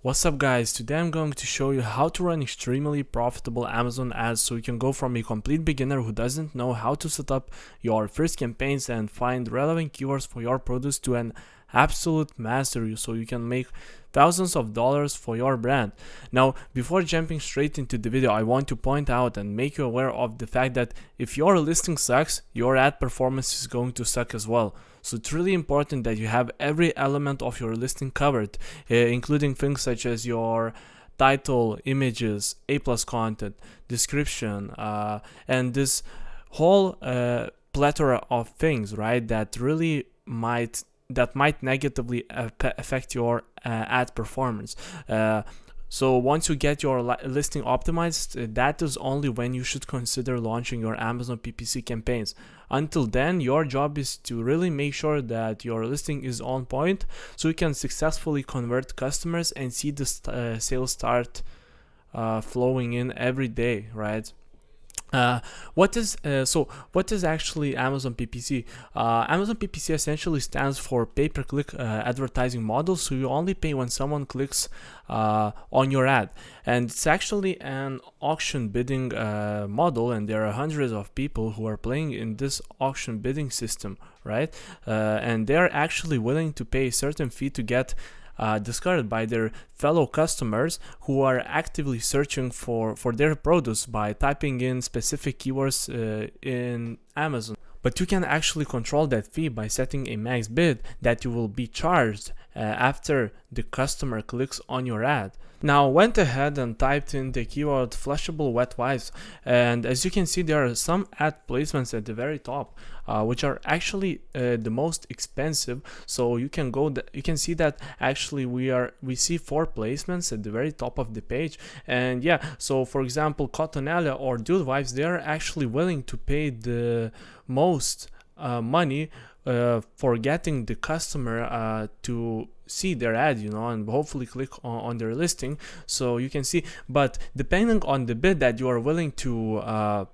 What's up guys, today I'm going to show you how to run extremely profitable Amazon ads so you can go from a complete beginner who doesn't know how to set up your first campaigns and find relevant keywords for your products to an absolute master so you can make thousands of dollars for your brand. Now, before jumping straight into the video, I want to point out and make you aware of the fact that if your listing sucks, your ad performance is going to suck as well. So it's really important that you have every element of your listing covered, including things such as your title, images, A+ content, description, and this whole plethora of things, right, that really might negatively affect your ad performance. So once you get your listing optimized, that is only when you should consider launching your Amazon PPC campaigns. Until then, your job is to really make sure that your listing is on point so you can successfully convert customers and see the sales start flowing in every day, right? What is actually Amazon PPC? Amazon PPC essentially stands for pay-per-click advertising model. So you only pay when someone clicks on your ad, and it's actually an auction bidding model, and there are hundreds of people who are playing in this auction bidding system, right? And they are actually willing to pay a certain fee to get discovered by their fellow customers who are actively searching for their products by typing in specific keywords in Amazon. But you can actually control that fee by setting a max bid that you will be charged after the customer clicks on your ad. Now, went ahead and typed in the keyword flushable wet wipes, and as you can see, there are some ad placements at the very top, which are actually the most expensive. So you can you can see that actually we see 4 placements at the very top of the page, and yeah. So for example, Cottonella or Dude Wipes, they are actually willing to pay the most money for getting the customer to see their ad, and hopefully click on their listing. So you can see, but depending on the bid that you are willing to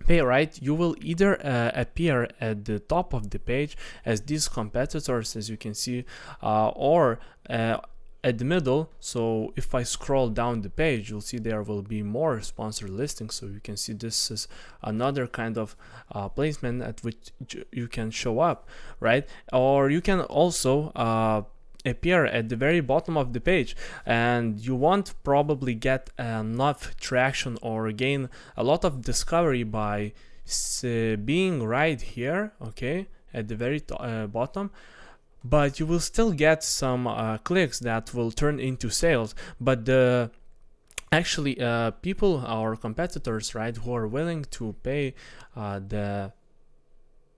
pay, right, you will either appear at the top of the page as these competitors, as you can see, or at the middle. So if I scroll down the page, you'll see there will be more sponsored listings. So you can see this is another kind of placement at which you can show up, right? Or you can also appear at the very bottom of the page, and you won't probably get enough traction or gain a lot of discovery by being right here, okay, at the very bottom. But you will still get some clicks that will turn into sales. But the actually people, our competitors, right, who are willing to pay the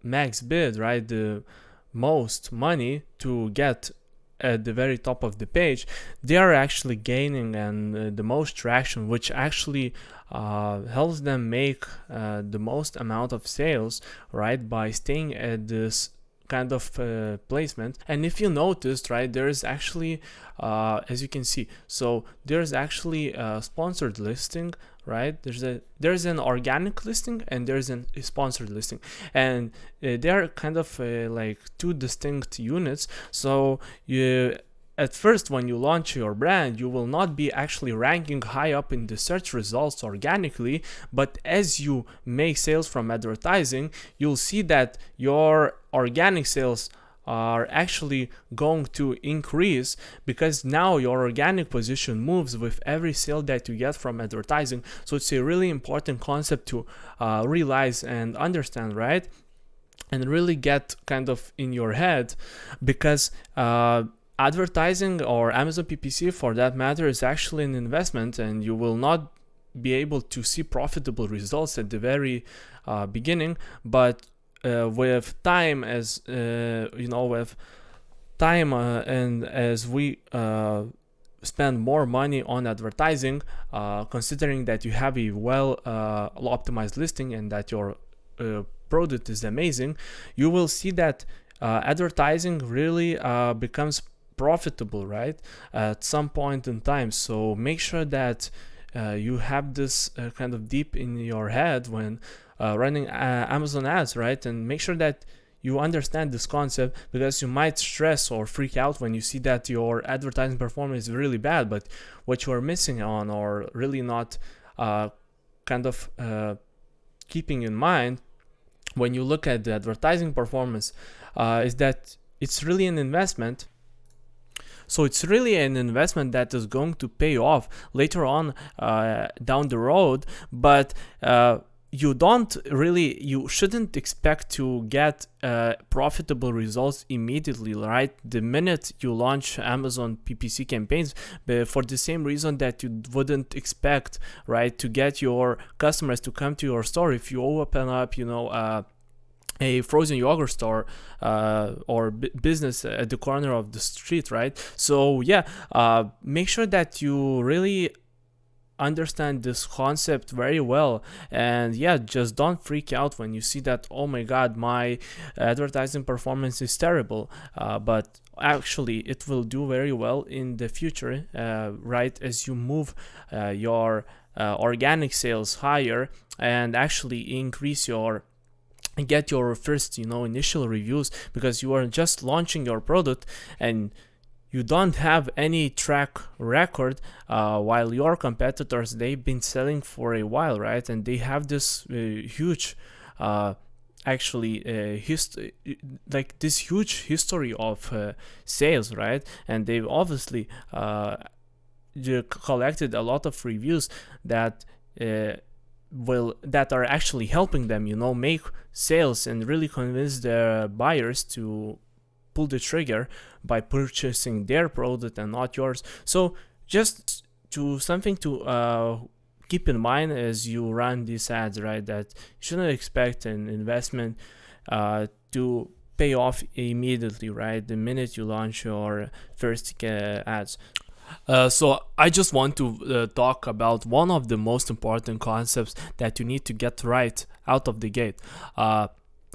max bid, right, the most money to get at the very top of the page, they are actually gaining and the most traction, which actually helps them make the most amount of sales, right, by staying at this kind of placement. And if you noticed, right, there is actually as you can see, so there's actually a sponsored listing, right? There's an organic listing and there's a sponsored listing, and they are kind of like 2 distinct units. So at first, when you launch your brand, you will not be actually ranking high up in the search results organically, but as you make sales from advertising, you'll see that your organic sales are actually going to increase, because now your organic position moves with every sale that you get from advertising. So it's a really important concept to realize and understand, right? And really get kind of in your head, because advertising, or Amazon PPC for that matter, is actually an investment, and you will not be able to see profitable results at the very beginning. But with time, as with time and as we spend more money on advertising, considering that you have a well optimized listing and that your product is amazing, you will see that advertising really becomes profitable, right, at some point in time. So make sure that you have this kind of deep in your head when running Amazon ads, right? And make sure that you understand this concept, because you might stress or freak out when you see that your advertising performance is really bad, but what you are missing on, or really not keeping in mind when you look at the advertising performance, is that it's really an investment. So it's really an investment that is going to pay off later on down the road, but you shouldn't expect to get profitable results immediately, right? The minute you launch Amazon PPC campaigns, but for the same reason that you wouldn't expect, right, to get your customers to come to your store if you open up, a frozen yogurt store or business at the corner of the street, right? So make sure that you really understand this concept very well, and just don't freak out when you see that, oh my god, my advertising performance is terrible, but actually it will do very well in the future, right, as you move your organic sales higher and actually get your first initial reviews, because you are just launching your product and you don't have any track record, while your competitors, they've been selling for a while, right? And they have this huge this huge history of sales, right? And they've obviously collected a lot of reviews that are actually helping them make sales and really convince their buyers to pull the trigger by purchasing their product and not yours. So just something to keep in mind as you run these ads, right? That you shouldn't expect an investment to pay off immediately, right? The minute you launch your first ads. So I just want to talk about one of the most important concepts that you need to get right out of the gate.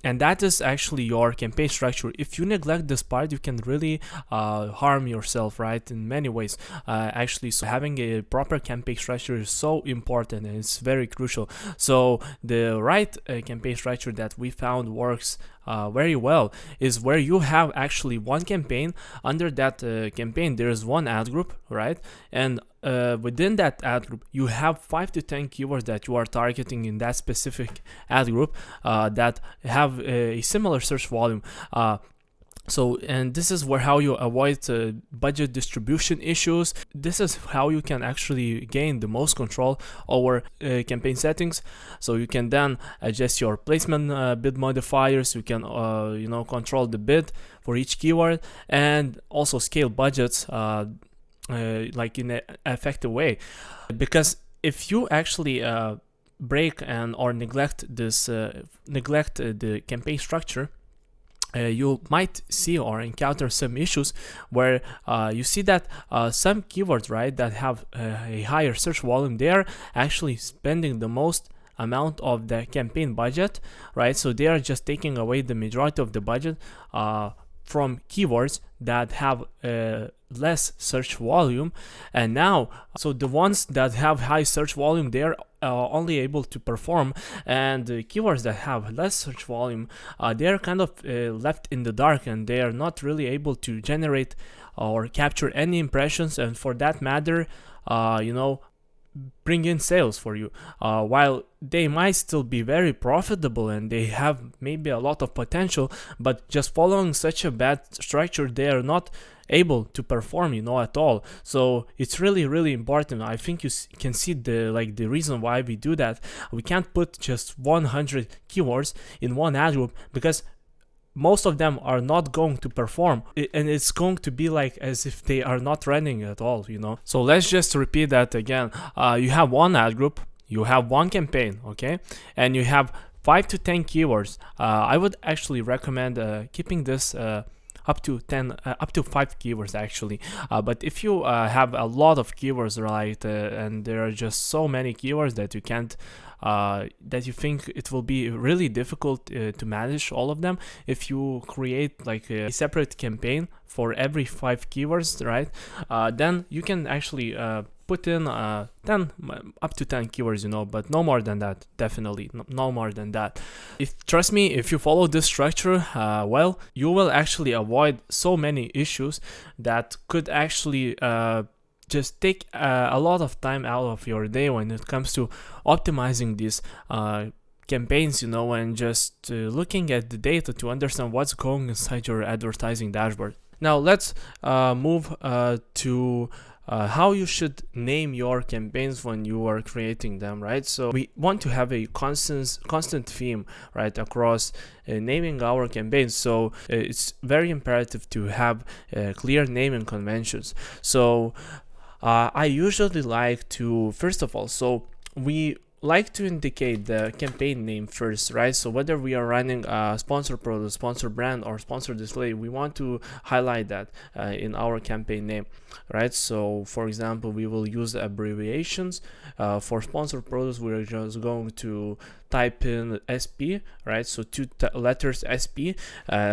And that is actually your campaign structure. If you neglect this part, you can really harm yourself, right, in many ways. So having a proper campaign structure is so important, and it's very crucial. So the right campaign structure that we found works very well is where you have actually one campaign. Under that campaign, there is one ad group, right? And within that ad group, you have 5 to 10 keywords that you are targeting in that specific ad group that have a similar search volume. And this is how you avoid budget distribution issues. This is how you can actually gain the most control over campaign settings. So you can then adjust your placement bid modifiers. You can control the bid for each keyword, and also scale budgets like in an effective way. Because if you actually break or neglect the campaign structure, you might see or encounter some issues where you see that some keywords, right, that have a higher search volume, they're actually spending the most amount of the campaign budget, right? So they are just taking away the majority of the budget from keywords that have less search volume. And now, so the ones that have high search volume, they're only able to perform, and the keywords that have less search volume, they're kind of left in the dark, and they are not really able to generate or capture any impressions, and for that matter, bring in sales for you, while they might still be very profitable and they have maybe a lot of potential, but just following such a bad structure, they are not able to perform at all. So it's really, really important. I think you can see the reason why we do that. We can't put just 100 keywords in one ad group, because most of them are not going to perform, and it's going to be like as if they are not running at all. So let's just repeat that again. You have one ad group, you have one campaign, okay, and you have 5 to 10 keywords. I would actually recommend keeping this up to 5 keywords actually, but if you have a lot of keywords, right, and there are just so many keywords that you can't that you think it will be really difficult to manage all of them. If you create like a separate campaign for every 5 keywords, right, then you can actually put in 10 up to 10 keywords, you know, but no more than that. Definitely no more than that. Trust me, if you follow this structure well, you will actually avoid so many issues that could actually just take a lot of time out of your day when it comes to optimizing these campaigns, you know, and just looking at the data to understand what's going inside your advertising dashboard. Now let's move to how you should name your campaigns when you are creating them, right? So we want to have a constant theme, right, across naming our campaigns. So it's very imperative to have clear naming conventions. So I usually like to, first of all, so we like to indicate the campaign name first, right? So whether we are running a sponsor product, sponsor brand, or sponsor display, we want to highlight that in our campaign name, right? So for example, we will use abbreviations. For sponsor products, we're just going to type in SP, right? So 2 letters SP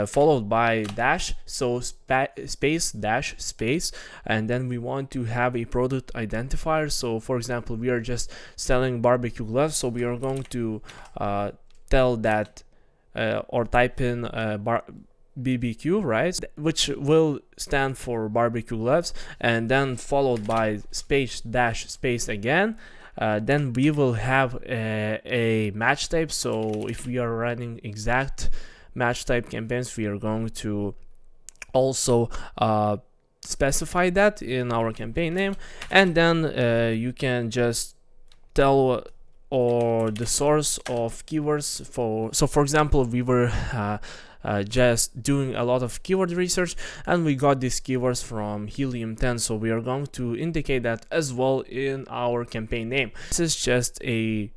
followed by dash, so space dash space, and then we want to have a product identifier. So for example, we are just selling barbecue gloves, so we are going to tell that or type in BBQ, right, which will stand for barbecue gloves, and then followed by space dash space again. Then we will have a match type. So if we are running exact match type campaigns, we are going to also specify that in our campaign name, and then you can just tell or the source of keywords for. So for example, we were just doing a lot of keyword research and we got these keywords from helium 10, so we are going to indicate that as well in our campaign name. This is just a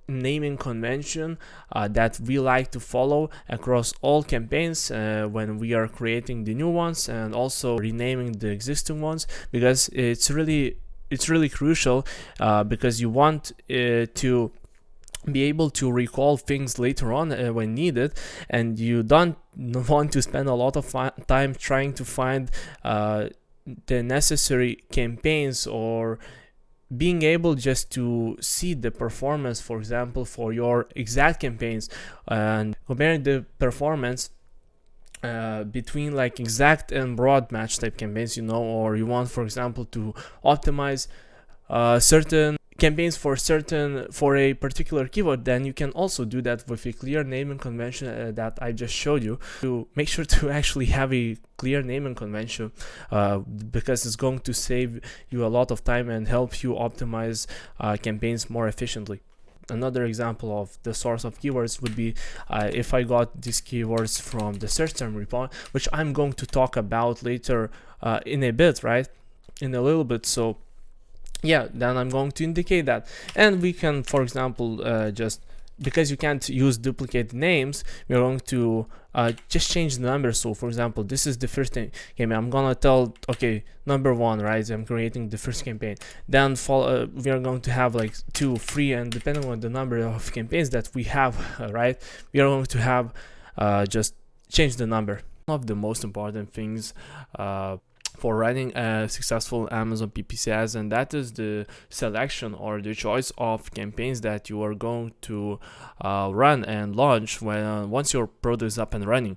naming convention that we like to follow across all campaigns when we are creating the new ones and also renaming the existing ones, because it's really crucial because you want to be able to recall things later on when needed, and you don't want to spend a lot of time trying to find the necessary campaigns, or being able just to see the performance, for example, for your exact campaigns, and comparing the performance between like exact and broad match type campaigns, you know, or you want, for example, to optimize certain campaigns for a particular keyword, then you can also do that with a clear naming convention that I just showed you. To make sure to actually have a clear naming convention because it's going to save you a lot of time and help you optimize campaigns more efficiently. Another example of the source of keywords would be if I got these keywords from the search term report, which I'm going to talk about later in a bit, right? In a little bit. So yeah, then I'm going to indicate that. And we can, for example, just because you can't use duplicate names, we're going to just change the number. So for example, this is the first campaign. I'm gonna tell, okay, number 1, right? I'm creating the first campaign. Then we are going to have like 2, 3, and depending on the number of campaigns that we have, right, we are going to have just change the number. One of the most important things for running a successful Amazon PPC ads, and that is the selection or the choice of campaigns that you are going to run and launch once your product is up and running.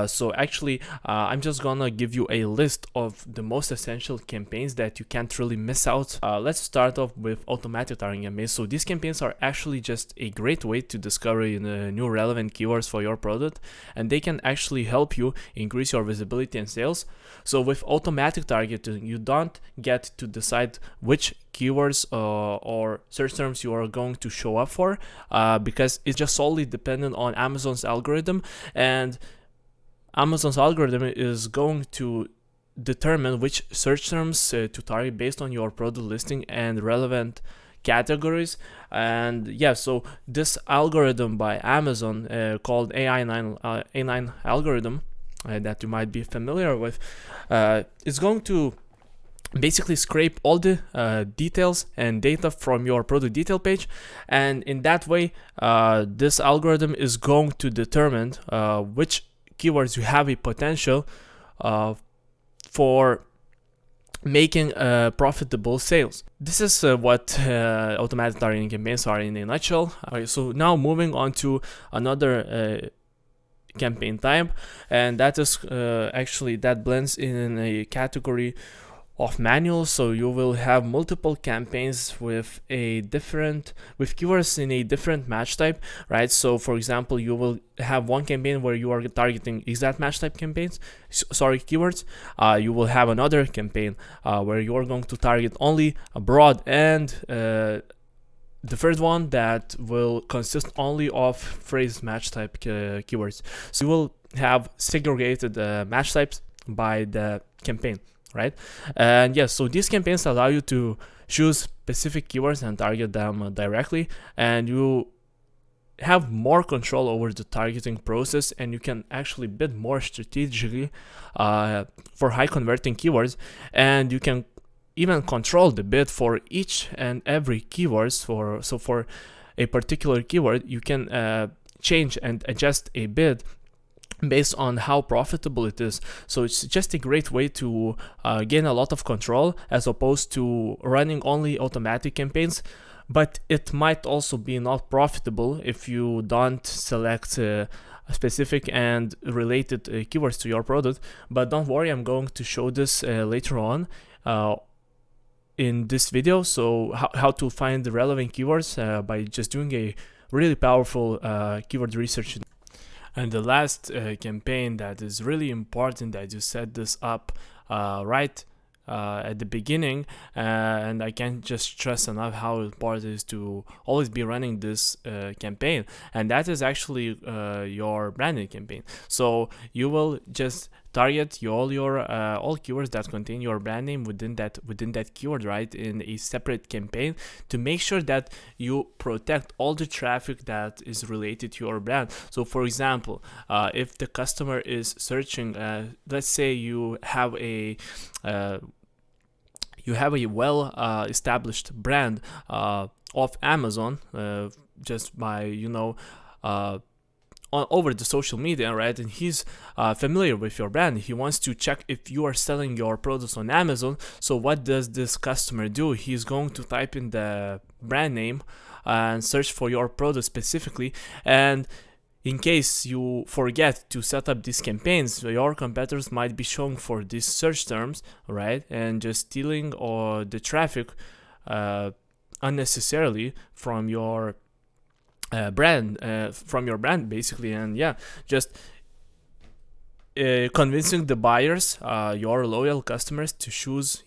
So actually I'm just gonna give you a list of the most essential campaigns that you can't really miss out. Let's start off with automatic targeting campaigns. So these campaigns are actually just a great way to discover new relevant keywords for your product, and they can actually help you increase your visibility and sales. So with automatic targeting, you don't get to decide which keywords or search terms you are going to show up for because it's just solely dependent on Amazon's algorithm, and Amazon's algorithm is going to determine which search terms to target based on your product listing and relevant categories. And yeah, so this algorithm by Amazon called A9 algorithm that you might be familiar with, is going to basically scrape all the details and data from your product detail page, and in that way this algorithm is going to determine which keywords you have a potential for making profitable sales. This is what automatic targeting campaigns are in a nutshell. Okay, so now moving on to another campaign type, and that is actually that blends in a category of manual. So you will have multiple campaigns with keywords in a different match type, right? So for example, you will have one campaign where you are targeting exact match type keywords. You will have another campaign where you are going to target only a broad, and the first one that will consist only of phrase match type keywords. So you will have segregated match types by the campaign, right? And yes, so these campaigns allow you to choose specific keywords and target them directly, and you have more control over the targeting process, and you can actually bid more strategically for high converting keywords, and you can even control the bid for each and every keywords. For a particular keyword, you can change and adjust a bid based on how profitable it is. So it's just a great way to gain a lot of control, as opposed to running only automatic campaigns. But it might also be not profitable if you don't select specific and related keywords to your product. But don't worry, I'm going to show this later on in this video. So how to find the relevant keywords by just doing a really powerful keyword research. And the last campaign that is really important, that you set this up right at the beginning, and I can't just stress enough how important it is to always be running this campaign, and that is actually your branding campaign. So you will just target all keywords that contain your brand name within that keyword, right, in a separate campaign, to make sure that you protect all the traffic that is related to your brand. So for example, if the customer is searching, let's say you have a well established brand of Amazon, just by over the social media, right? And he's familiar with your brand. He wants to check if you are selling your products on Amazon. So what does this customer do? He's going to type in the brand name and search for your product specifically. And in case you forget to set up these campaigns, your competitors might be showing for these search terms, right? And just stealing the traffic unnecessarily from your brand basically. And yeah, just convincing the buyers, your loyal customers, to choose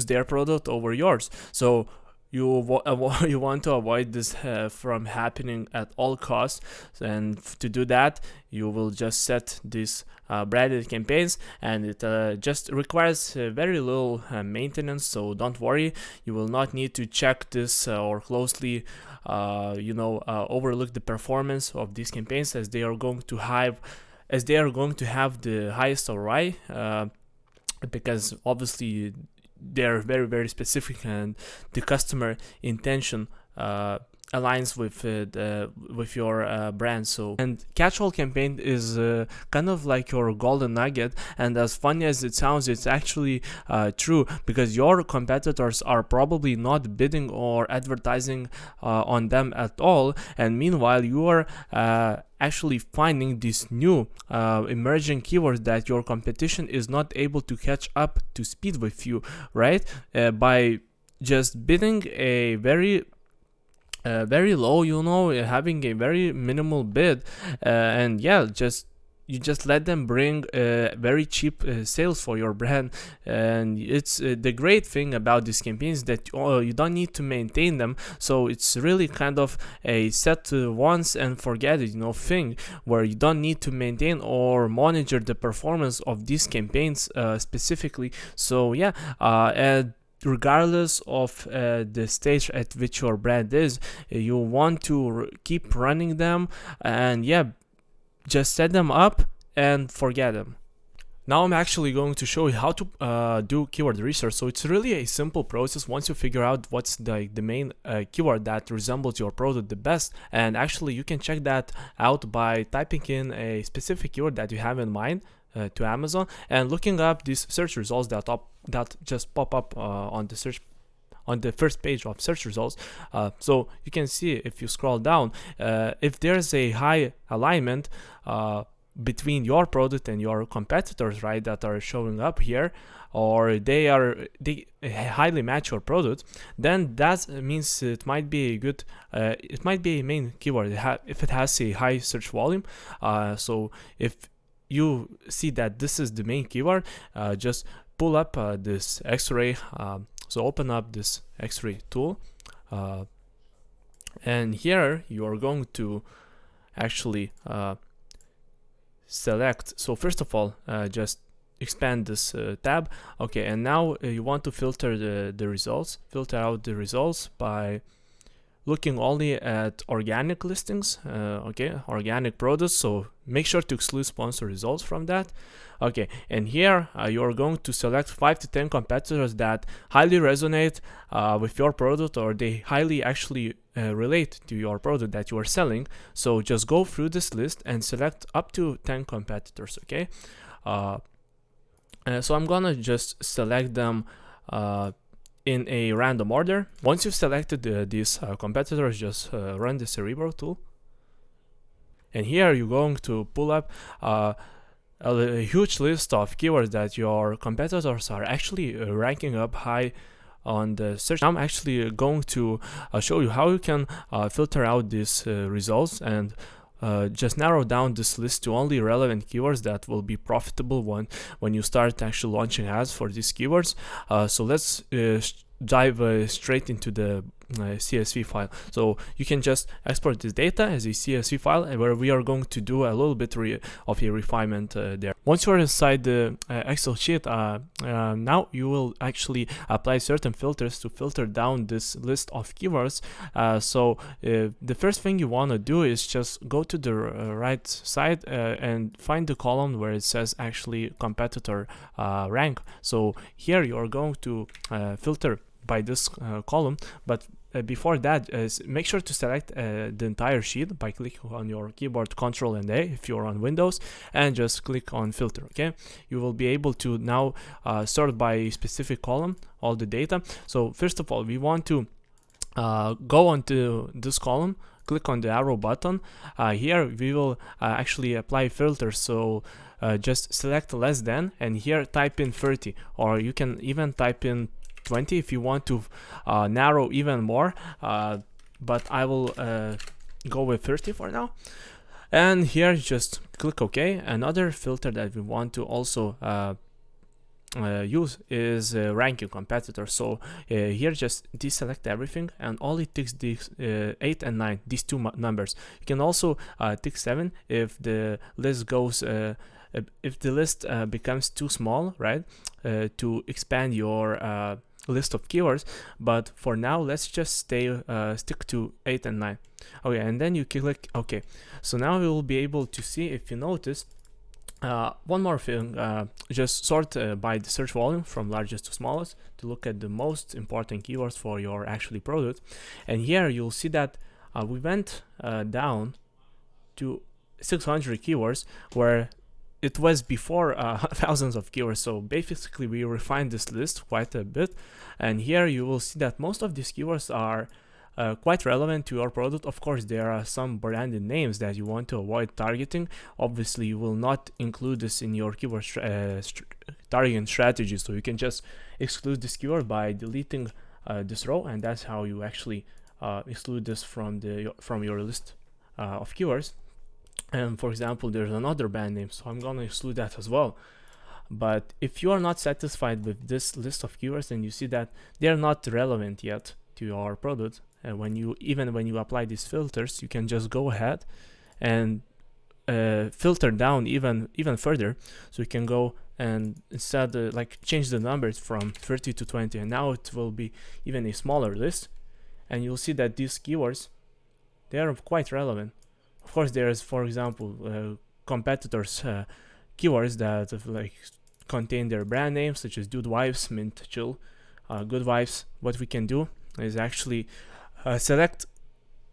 their product over yours. So you want to avoid this from happening at all costs, and to do that, you will just set these branded campaigns, and it just requires very little maintenance. So don't worry, you will not need to check this or closely overlook the performance of these campaigns, as they are going to have the highest ROI, because obviously they're very, very specific, and the customer intention aligns with your brand. So, and catch-all campaign is kind of like your golden nugget, and as funny as it sounds, it's actually true, because your competitors are probably not bidding or advertising on them at all, and meanwhile you are actually finding these new emerging keywords that your competition is not able to catch up to speed with you, right? By just bidding a very low, having a very minimal bid, and yeah, you just let them bring very cheap sales for your brand. And it's the great thing about these campaigns that you don't need to maintain them. So it's really kind of a set once and forget it thing, where you don't need to maintain or monitor the performance of these campaigns specifically. So yeah, and regardless of the stage at which your brand is, you want to keep running them, and yeah, just set them up and forget them. Now I'm actually going to show you how to do keyword research. So it's really a simple process once you figure out what's the main keyword that resembles your product the best. And actually you can check that out by typing in a specific keyword that you have in mind to Amazon and looking up these search results that just pop up on the first page of search results. So you can see if you scroll down, if there's a high alignment between your product and your competitors, right, that are showing up here, or they highly match your product, then that means it might be a good it might be a main keyword if it has a high search volume. So if you see that this is the main keyword, just pull up this X-ray. So open up this X-ray tool, and here you are going to actually select. So first of all, just expand this tab. Okay, and now you want to filter the results. Filter out the results by looking only at organic listings, okay, organic products. So make sure to exclude sponsor results from that. Okay, and here you're going to select 5 to 10 competitors that highly resonate with your product, or they highly actually relate to your product that you are selling. So just go through this list and select up to 10 competitors, okay? So I'm gonna just select them in a random order. Once you've selected these competitors, just run the Cerebro tool. And here you're going to pull up a huge list of keywords that your competitors are actually ranking up high on the search. I'm actually going to show you how you can filter out these results and just narrow down this list to only relevant keywords that will be profitable when you start actually launching ads for these keywords. So let's dive straight into the CSV file. So you can just export this data as a CSV file, where we are going to do a little bit of a refinement there. Once you're inside the Excel sheet, now you will actually apply certain filters to filter down this list of keywords. So the first thing you want to do is just go to the right side and find the column where it says actually competitor rank. So here you are going to filter by this column, but before that, make sure to select the entire sheet by clicking on your keyboard Control and A if you're on Windows, and just click on filter. Okay, you will be able to now sort by a specific column all the data. So first of all, we want to go onto this column, click on the arrow button. Here we will actually apply filters. So just select less than, and here type in 30, or you can even type in 20 if you want to narrow even more, but I will go with 30 for now. And here just click OK. Another filter that we want to also use is ranking competitors. So here just deselect everything and only tick these 8 and 9, these two numbers. You can also tick 7 if the list goes if the list becomes too small, right, to expand your list of keywords. But for now, let's just stick to 8 and 9. Okay, and then you click OK. So now we will be able to see, if you notice, one more thing, just sort by the search volume from largest to smallest to look at the most important keywords for your actually product. And here you'll see that we went down to 600 keywords, where it was before thousands of keywords. So basically we refined this list quite a bit, and here you will see that most of these keywords are quite relevant to your product. Of course, there are some branded names that you want to avoid targeting. Obviously, you will not include this in your keyword targeting strategy, so you can just exclude this keyword by deleting this row, and that's how you actually exclude this from your list of keywords. And for example, there's another brand name, so I'm gonna exclude that as well. But if you are not satisfied with this list of keywords and you see that they're not relevant yet to your product, when you apply these filters, you can just go ahead and filter down even further. So you can go and instead like change the numbers from 30 to 20, and now it will be even a smaller list, and you'll see that these keywords, they are quite relevant. Of course, there is, for example, competitors keywords that like contain their brand names, such as Dude Vibes, Mint, Chill, Good Vibes. What we can do is actually select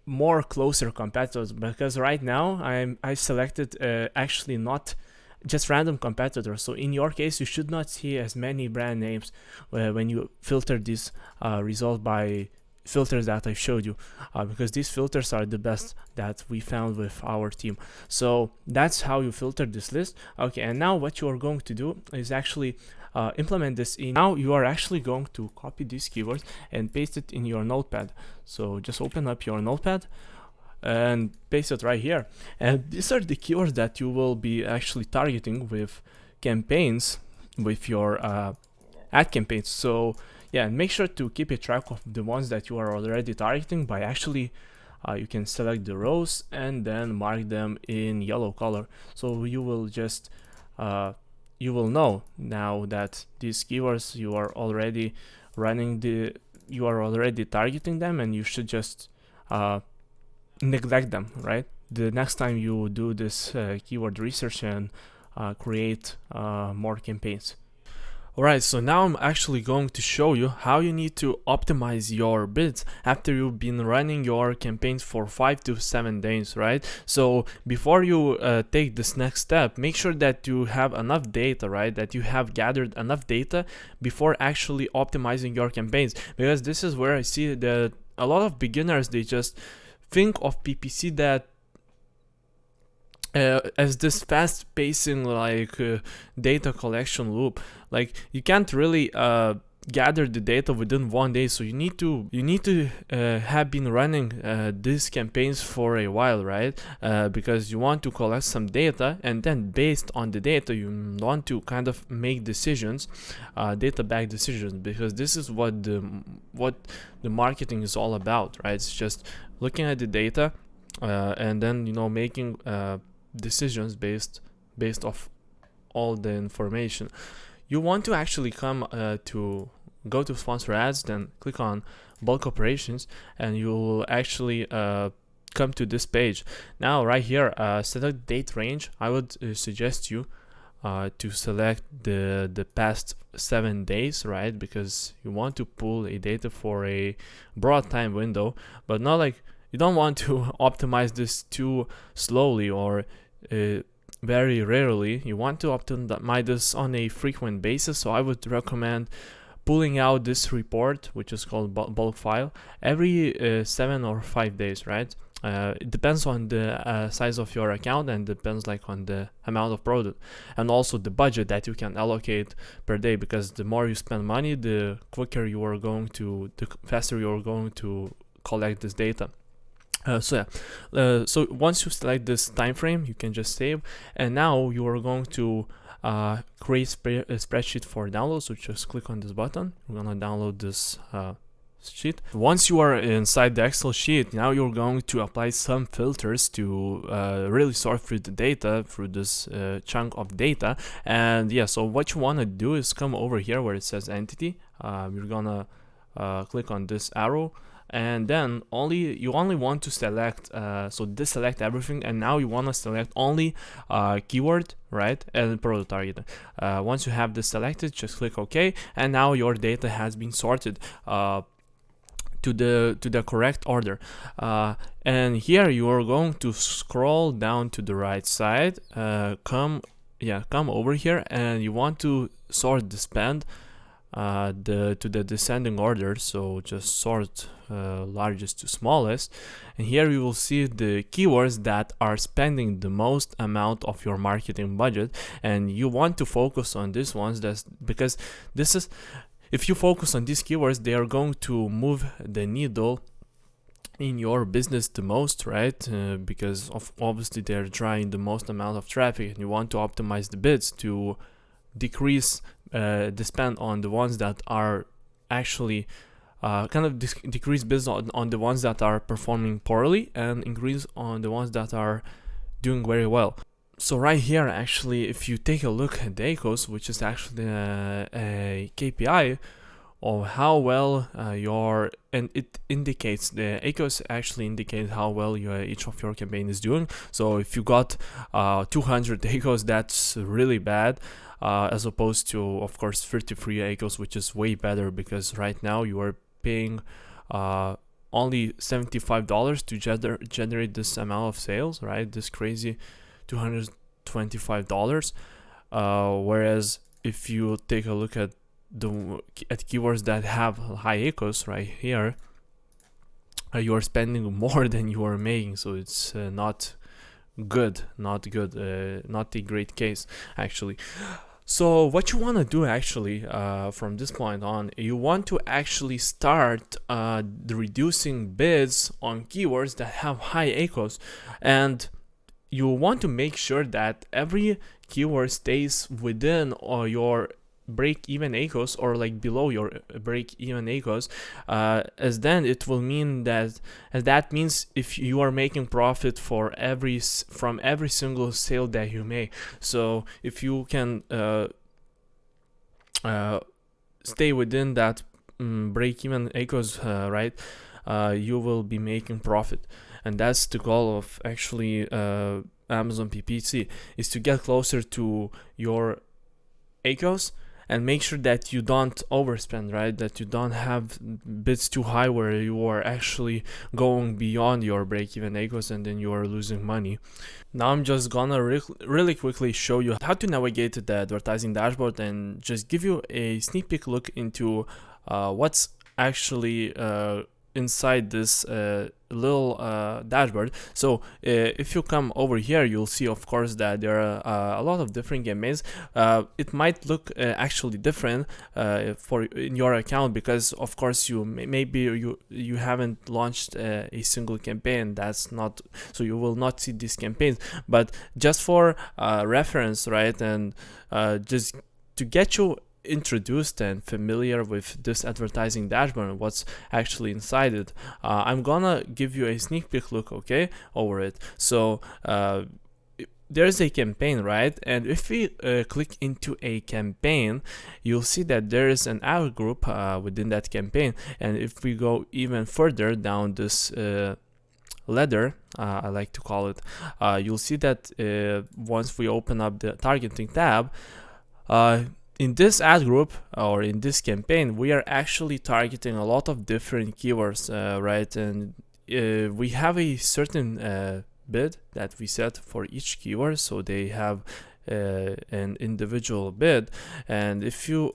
more closer competitors, because right now I selected actually not just random competitors. So in your case, you should not see as many brand names when you filter this result by filters that I showed you, because these filters are the best that we found with our team. So that's how you filter this list. Okay, and now what you are going to do is actually implement this in. Now you are actually going to copy these keywords and paste it in your notepad. So just open up your notepad and paste it right here. And these are the keywords that you will be actually targeting with campaigns, with your ad campaigns. So yeah, make sure to keep a track of the ones that you are already targeting by actually you can select the rows and then mark them in yellow color. So you will just you will know now that these keywords you are already you are already targeting them, and you should just neglect them, right? The next time you do this keyword research and create more campaigns. Alright, so now I'm actually going to show you how you need to optimize your bids after you've been running your campaigns for 5 to 7 days, right? So before you take this next step, make sure that you have enough data, right? That you have gathered enough data before actually optimizing your campaigns, because this is where I see that a lot of beginners, they just think of PPC that as this fast pacing data collection loop. Like you can't really gather the data within 1 day, so you need to have been running these campaigns for a while, right? Because you want to collect some data, and then based on the data you want to kind of make decisions, data-backed decisions, because this is what the marketing is all about, right? It's just looking at the data and then making decisions based off all the information. You want to actually come to go to sponsor ads, then click on bulk operations, and you will actually come to this page. Now right here, select date range. I would suggest you to select the past 7 days, right? Because you want to pull a data for a broad time window, but not like you don't want to optimize this too slowly or very rarely. You want to optimize this on a frequent basis. So I would recommend pulling out this report, which is called bulk file, every 7 or 5 days, right? It depends on the size of your account, and depends on the amount of product and also the budget that you can allocate per day, because the more you spend money, the faster you are going to collect this data. So once you select this time frame, you can just save, and now you are going to create a spreadsheet for download. So just click on this button. We're gonna download this sheet. Once you are inside the Excel sheet, now you're going to apply some filters to really sort through the data, through this chunk of data. And yeah, so what you want to do is come over here where it says entity. You're gonna click on this arrow, and then you only want to select so deselect everything, and now you want to select only keyword, right, and product targeting. Once you have this selected, just click OK, and now your data has been sorted to the correct order. And here you are going to scroll down to the right side, come over here, and you want to sort the spend to the descending order. So just sort largest to smallest, and here you will see the keywords that are spending the most amount of your marketing budget, and you want to focus on these ones. Because if you focus on these keywords, they are going to move the needle in your business the most, right? Because obviously they're drawing the most amount of traffic, and you want to optimize the bids to decrease the spend on the ones that are actually decrease bids on the ones that are performing poorly, and increase on the ones that are doing very well. So right here, actually, if you take a look at the ACOS, which is actually a KPI, of how well and it indicates, the ACOS actually indicates how well each of your campaign is doing. So if you got 200 ACOS, that's really bad, as opposed to, of course, 33 ACOS, which is way better, because right now you are paying only $75 to generate this amount of sales, right? This crazy $225. Whereas if you take a look at keywords that have high ACOS right here, you are spending more than you are making. So it's not a great case actually. So what you want to do actually from this point on, you want to actually start reducing bids on keywords that have high ACOS, and you want to make sure that every keyword stays within your break-even ACOS, or like below your break-even ACOS, as then it will mean that, means if you are making profit from every single sale that you make. So if you can stay within that break-even ACOS, right, you will be making profit. And that's the goal of actually Amazon PPC, is to get closer to your ACOS and make sure that you don't overspend, right? That you don't have bids too high where you are actually going beyond your break-even ACOS and then you are losing money. Now I'm just gonna really quickly show you how to navigate the advertising dashboard and just give you a sneak peek look into what's actually inside this little dashboard. So if you come over here, you'll see, of course, that there are a lot of different campaigns. It might look actually different in your account, because of course maybe you haven't launched a single campaign. That's not, so you will not see these campaigns. But just for reference, right, and just to get you introduced and familiar with this advertising dashboard and what's actually inside it, I'm gonna give you a sneak peek look, okay, over it. So there's a campaign, right? And if we click into a campaign, you'll see that there is an ad group within that campaign. And if we go even further down this ladder, I like to call it, you'll see that once we open up the targeting tab, in this ad group, or in this campaign, we are actually targeting a lot of different keywords, right? And we have a certain bid that we set for each keyword, so they have an individual bid. And if you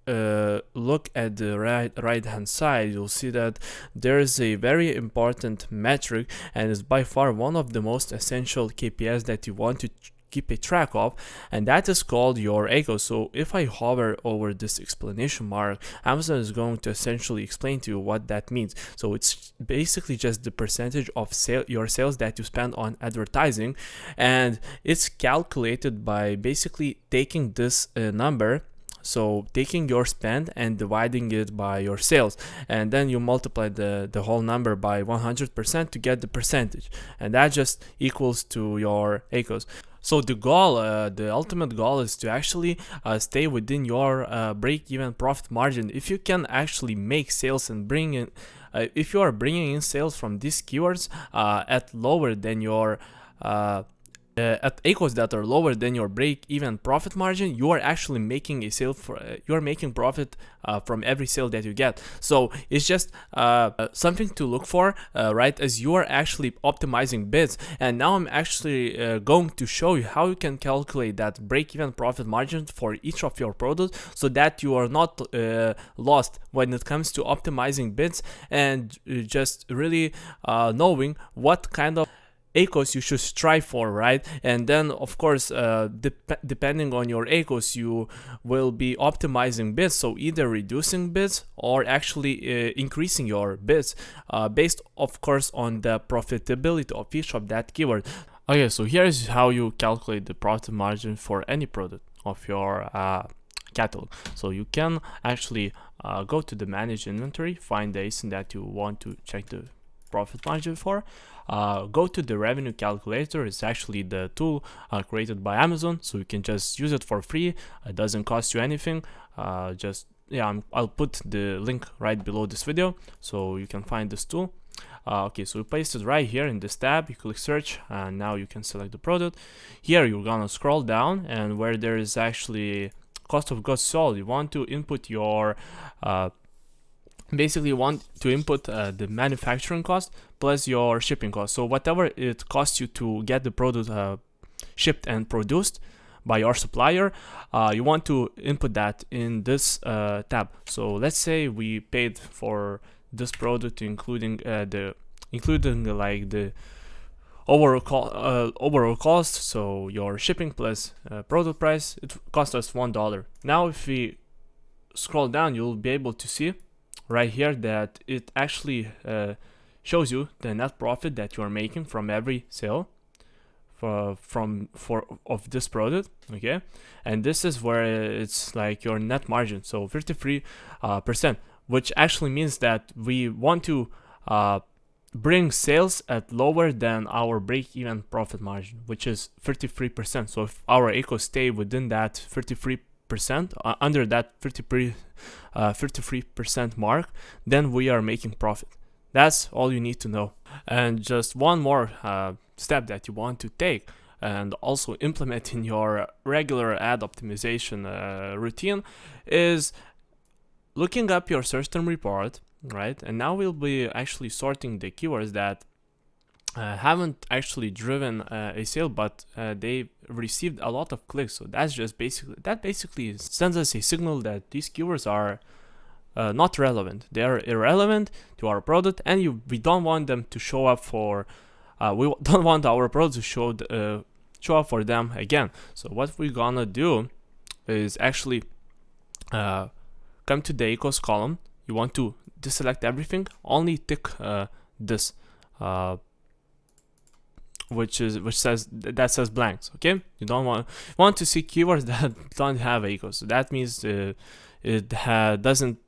look at the right hand side, you'll see that there is a very important metric, and is by far one of the most essential KPIs that you want to keep a track of, and that is called your ACOS. So if I hover over this explanation mark, Amazon is going to essentially explain to you what that means. So it's basically just the percentage of your sales that you spend on advertising, and it's calculated by basically taking this number. So taking your spend and dividing it by your sales, and then you multiply the whole number by 100% to get the percentage, and that just equals to your ACOS. So the goal, the ultimate goal, is to actually stay within your break-even profit margin. If you can actually make sales and bring in, if you are bringing in sales from these keywords at lower than your at ACOS that are lower than your break-even profit margin, you are actually making a sale you are making profit from every sale that you get. So it's just something to look for, right, as you are actually optimizing bids. And now I'm actually going to show you how you can calculate that break-even profit margin for each of your products, so that you are not lost when it comes to optimizing bids, and just really knowing what kind of ACOS you should strive for, right? And then of course depending on your ACOS, you will be optimizing bids, so either reducing bids or actually increasing your bids based of course on the profitability of each of that keyword. Okay, so here is how you calculate the profit margin for any product of your catalog. So you can actually go to the manage inventory, find the ASIN that you want to check the profit margin for, go to the revenue calculator. It's actually the tool created by Amazon, so you can just use it for free. It doesn't cost you anything. Just yeah, I'll put the link right below this video so you can find this tool. Okay, so you paste it right here in this tab, you click search, and now you can select the product. Here you're gonna scroll down, and where there is actually cost of goods sold, you want to input your basically you want to input the manufacturing cost plus your shipping cost. So whatever it costs you to get the product shipped and produced by your supplier, you want to input that in this tab. So let's say we paid for this product including like the overall cost, so your shipping plus product price, it cost us $1. Now if we scroll down, you'll be able to see right here that it actually shows you the net profit that you are making from every sale of this product. Okay, and this is where it's like your net margin, so 53%, which actually means that we want to bring sales at lower than our break-even profit margin, which is 33%. So if our ACOS stay within that 33%, under that 53% mark, then we are making profit. That's all you need to know. And just one more step that you want to take and also implement in your regular ad optimization routine is looking up your search term report, right? And now we'll be actually sorting the keywords that haven't actually driven a sale, but they received a lot of clicks. So that's just basically sends us a signal that these keywords are not relevant. They are irrelevant to our product, and we don't want them to show up for. We don't want our product to show up for them again. So what we're gonna do is actually come to the ACOS column. You want to deselect everything, only tick this. Which says blanks. Okay, you don't want to see keywords that don't have ACOS. So that means it doesn't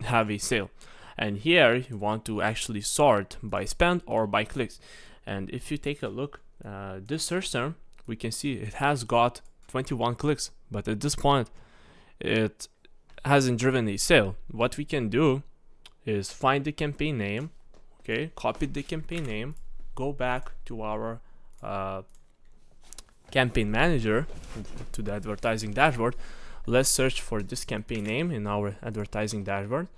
have a sale. And here you want to actually sort by spend or by clicks. And if you take a look, this search term, we can see it has got 21 clicks, but at this point it hasn't driven a sale. What we can do is find the campaign name. Okay, copy the campaign name, go back to our campaign manager, to the advertising dashboard. Let's search for this campaign name in our advertising dashboard.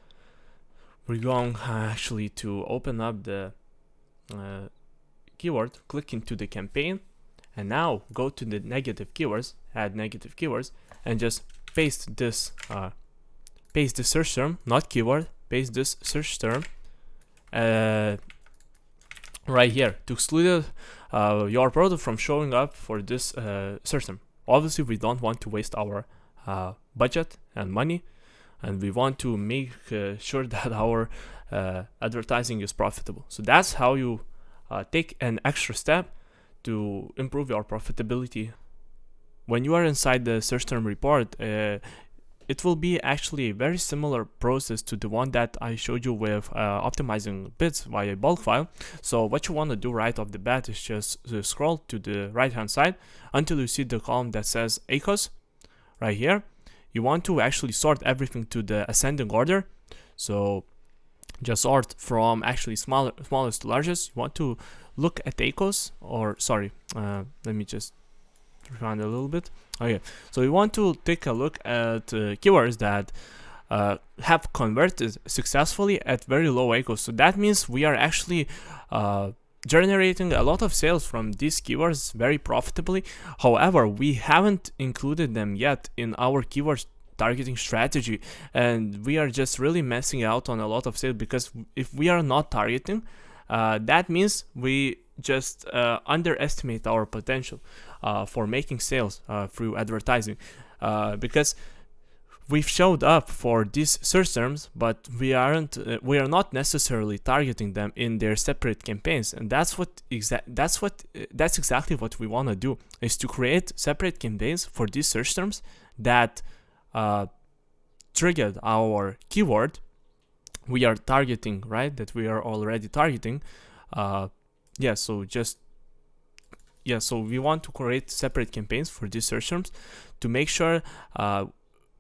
We're going actually to open up the keyword, click into the campaign, and now go to the negative keywords, add negative keywords, and just paste this search term, not keyword, paste this search term right here to exclude your product from showing up for this search term. Obviously, we don't want to waste our budget and money, and we want to make sure that our advertising is profitable. So that's how you take an extra step to improve your profitability. When you are inside the search term report, it will be actually a very similar process to the one that I showed you with optimizing bids via bulk file. So what you want to do right off the bat is just scroll to the right hand side until you see the column that says ACOS right here. You want to actually sort everything to the ascending order. So just sort from actually smallest to largest. You want to look at ACOS, or sorry, let me just rewind a little bit. Okay, so we want to take a look at keywords that have converted successfully at very low ACOS. So that means we are actually generating a lot of sales from these keywords very profitably. However, we haven't included them yet in our keywords targeting strategy, and we are just really messing out on a lot of sales, because if we are not targeting, that means we just underestimate our potential for making sales through advertising, because we've showed up for these search terms, but we are not necessarily targeting them in their separate campaigns. And that's exactly what we want to do, is to create separate campaigns for these search terms that triggered our keyword we are targeting, right? That we are already targeting. So we want to create separate campaigns for these search terms to make sure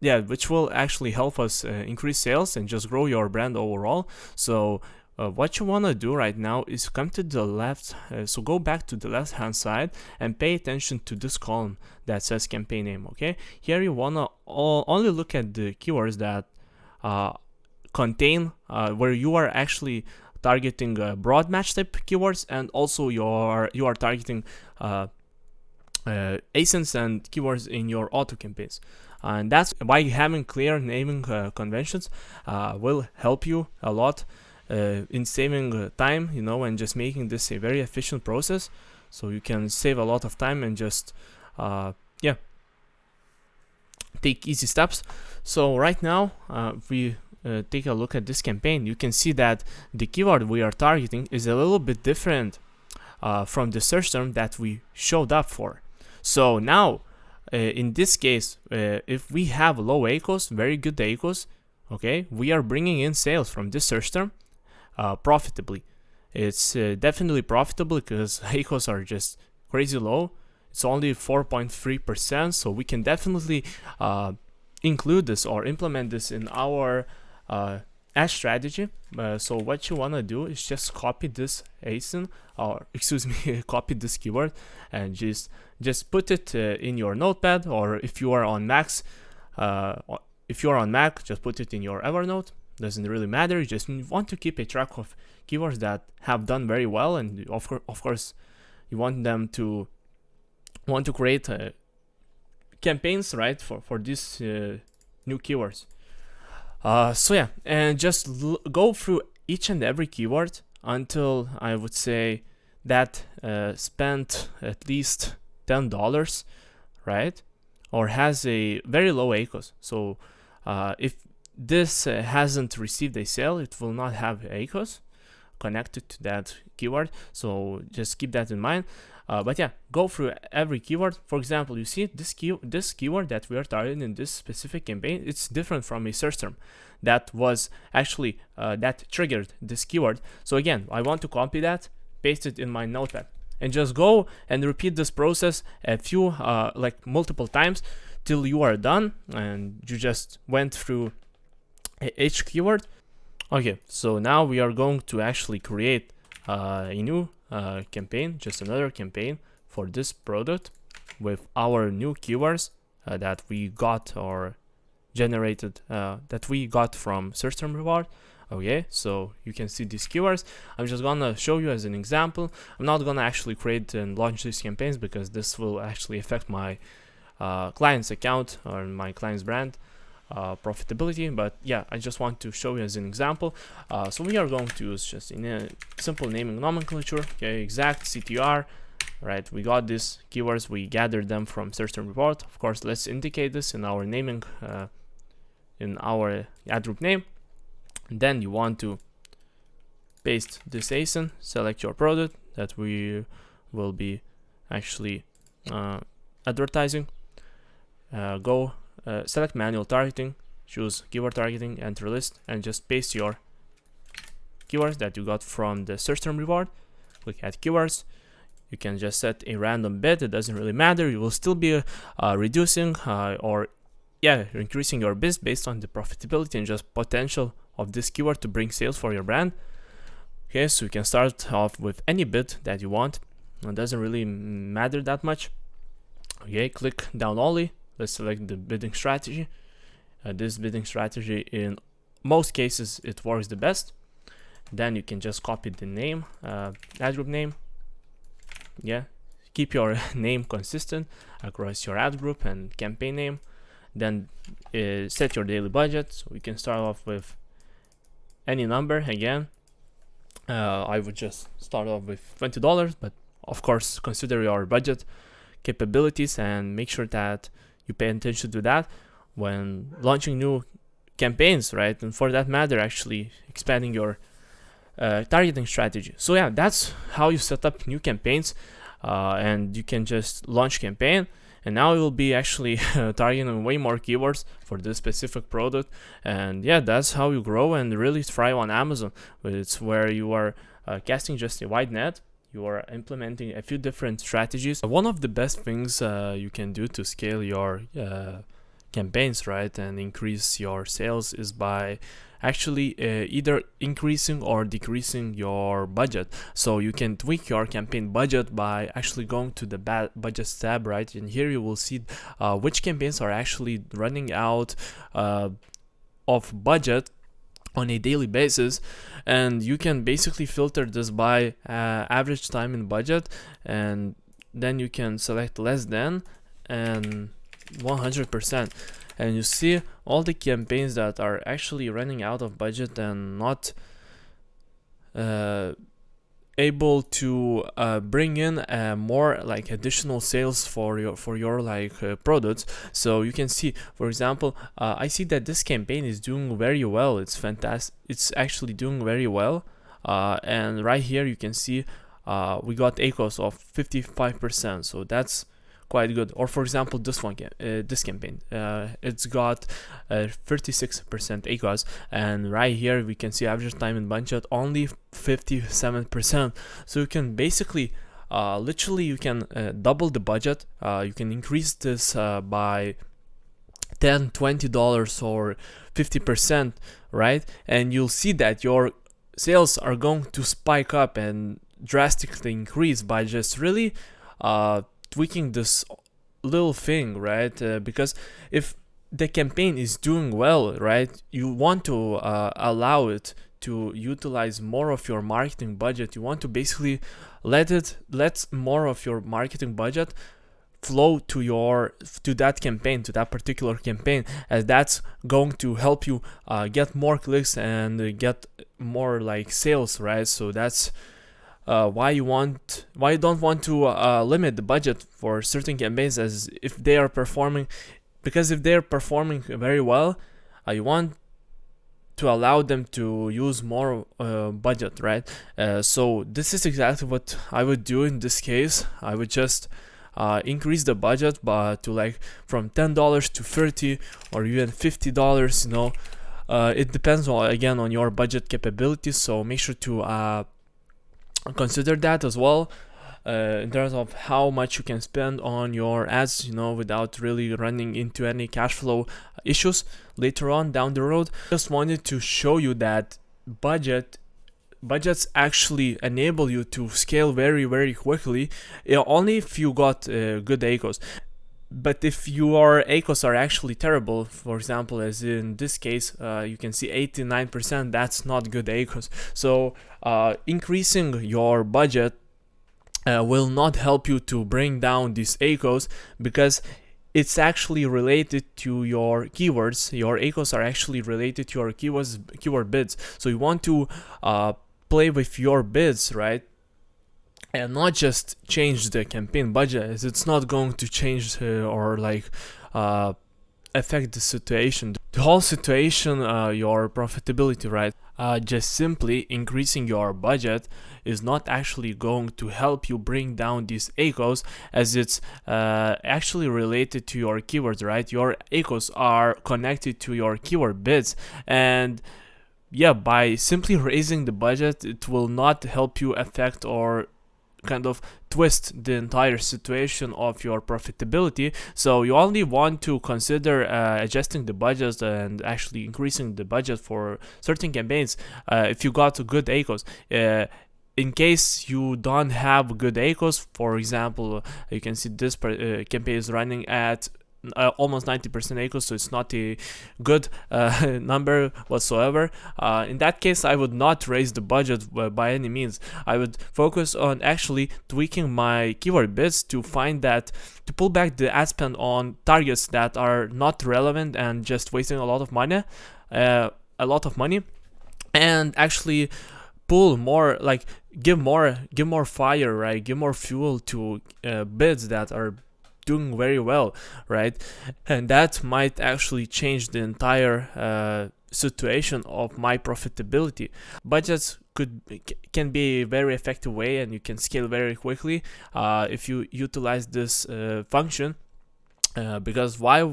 yeah, which will actually help us increase sales and just grow your brand overall. So what you want to do right now is come to the left, so go back to the left hand side and pay attention to this column that says campaign name. Okay, here you want to only look at the keywords that contain where you are actually targeting broad match type keywords, and also you are targeting ASINs and keywords in your auto campaigns. And that's why having clear naming conventions will help you a lot in saving time, you know, and just making this a very efficient process. So you can save a lot of time and just yeah, take easy steps. So right now if we take a look at this campaign, you can see that the keyword we are targeting is a little bit different from the search term that we showed up for. So now in this case, if we have low ACOS, very good ACOS, okay, we are bringing in sales from this search term profitably. It's definitely profitable because ACOS are just crazy low. It's only 4.3%, so we can definitely include this or implement this in our ad strategy. So what you want to do is just copy this ASIN, or excuse me, copy this keyword, and just put it in your notepad, or if you are on Mac, just put it in your Evernote. Doesn't really matter. You just want to keep a track of keywords that have done very well, and of course you want them to create campaigns, right, for these new keywords. So yeah, and just go through each and every keyword until I would say that spent at least $10, right, or has a very low ACOS. So if this hasn't received a sale, it will not have ACOS connected to that keyword. So just keep that in mind. But yeah, go through every keyword. For example, you see this keyword that we are targeting in this specific campaign, it's different from a search term that was actually that triggered this keyword. So again, I want to copy that, paste it in my notepad, and just go and repeat this process a few like multiple times till you are done and you just went through each keyword. Okay, so now we are going to actually create a new campaign, just another campaign for this product with our new keywords that we got or generated, that we got from search term reward. Okay, so you can see these keywords. I'm just gonna show you as an example. I'm not gonna actually create and launch these campaigns because this will actually affect my client's account or my client's brand profitability, but yeah, I just want to show you as an example. So we are going to use just in a simple naming nomenclature, okay, exact CTR, right? We got these keywords, we gathered them from search term report. Of course, let's indicate this in our naming, in our ad group name. And then you want to paste this ASIN, select your product that we will be actually advertising. Go select manual targeting, choose keyword targeting, enter list, and just paste your keywords that you got from the search term reward. Click add keywords. You can just set a random bid, it doesn't really matter. You will still be reducing or increasing your bid based on the profitability and just potential of this keyword to bring sales for your brand. Okay, so you can start off with any bid that you want. It doesn't really matter that much. Okay, click down only. Let's select the bidding strategy. This bidding strategy, in most cases, it works the best. Then you can just copy the name, ad group name. Yeah, keep your name consistent across your ad group and campaign name. Then set your daily budget. So we can start off with any number. Again, I would just start off with $20, but of course consider your budget capabilities and make sure that you pay attention to that when launching new campaigns, right? And for that matter, actually expanding your targeting strategy. So yeah, that's how you set up new campaigns, and you can just launch campaign, and now you will be actually targeting way more keywords for this specific product. And yeah, that's how you grow and really thrive on Amazon. It's where you are casting just a wide net. You are implementing a few different strategies. One of the best things you can do to scale your campaigns, right, and increase your sales is by actually either increasing or decreasing your budget. So you can tweak your campaign budget by actually going to the budget tab, right, and here you will see which campaigns are actually running out of budget on a daily basis, and you can basically filter this by average time in budget, and then you can select less than and 100%, and you see all the campaigns that are actually running out of budget and not able to bring in more like additional sales for your like products. So you can see, for example, I see that this campaign is doing very well. It's fantastic. It's actually doing very well, and right here you can see we got ACOS of 55%, so that's quite good. Or for example, this one, this campaign, it's got 36% ACOS, and right here we can see average time in budget only 57%. So you can basically, literally, you can double the budget. You can increase this by $10, $20 or 50%, right? And you'll see that your sales are going to spike up and drastically increase by just really tweaking this little thing, right? Because if the campaign is doing well, right, you want to allow it to utilize more of your marketing budget. You want to basically let more of your marketing budget flow to that campaign, to that particular campaign, as that's going to help you get more clicks and get more like sales, right? So that's why you don't want to limit the budget for certain campaigns, as if they are performing, because if they're performing very well, you want to allow them to use more budget, right? So this is exactly what I would do in this case. I would just increase the budget to like from $10 to $30 or even $50, you know. It depends again on your budget capabilities, so make sure to consider that as well in terms of how much you can spend on your ads, you know, without really running into any cash flow issues later on down the road. Just wanted to show you that budgets actually enable you to scale very, very quickly, only if you got good ACOS. But if your ACOS are actually terrible, for example, as in this case, you can see 89%, that's not good ACOS. So increasing your budget will not help you to bring down these ACOS, because it's actually related to your keywords. Your ACOS are actually related to your keyword bids. So you want to play with your bids, right? And not just change the campaign budget, as it's not going to change or like affect the situation, the whole situation, your profitability, right? Just simply increasing your budget is not actually going to help you bring down these ACOS, as it's actually related to your keywords, right? Your ACOS are connected to your keyword bids, and yeah, by simply raising the budget, it will not help you affect or kind of twist the entire situation of your profitability. So you only want to consider adjusting the budget and actually increasing the budget for certain campaigns if you got good ACOS. In case you don't have good ACOS, for example, you can see this campaign is running at almost 90% ACOS, so it's not a good number whatsoever. In that case, I would not raise the budget by any means. I would focus on actually tweaking my keyword bids to pull back the ad spend on targets that are not relevant and just wasting a lot of money, and actually pull more, like give more fire, right? Give more fuel to bids that are doing very well, right? And that might actually change the entire situation of my profitability. Budgets can be a very effective way, and you can scale very quickly if you utilize this function. Because why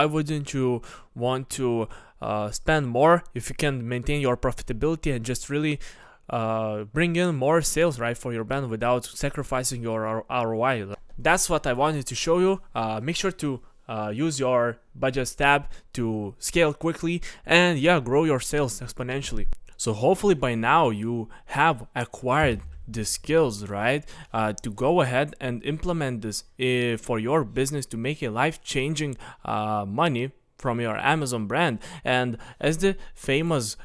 wouldn't you want to spend more if you can maintain your profitability and just really bring in more sales, right, for your brand without sacrificing your ROI? That's what I wanted to show you. Make sure to use your budgets tab to scale quickly and yeah, grow your sales exponentially. So hopefully by now you have acquired the skills, right, to go ahead and implement this for your business to make a life-changing money from your Amazon brand. And as the famous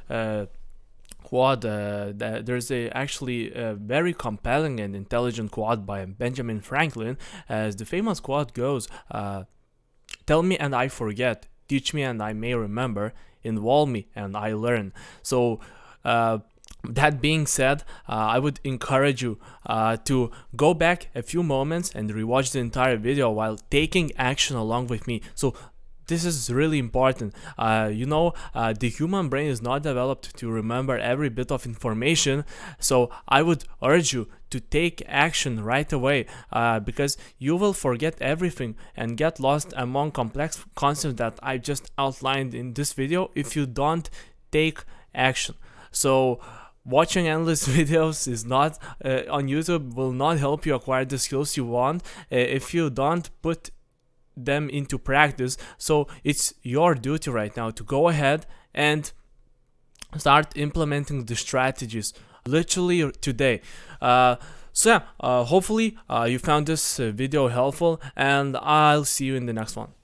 quote, there's actually a very compelling and intelligent quote by Benjamin Franklin, as the famous quote goes, tell me and I forget, teach me and I may remember, involve me and I learn. So that being said, I would encourage you to go back a few moments and rewatch the entire video while taking action along with me. So this is really important. The human brain is not developed to remember every bit of information. So I would urge you to take action right away, because you will forget everything and get lost among complex concepts that I just outlined in this video if you don't take action. So watching endless videos is not on YouTube will not help you acquire the skills you want if you don't put them into practice. So it's your duty right now to go ahead and start implementing the strategies literally today. Hopefully you found this video helpful, and I'll see you in the next one.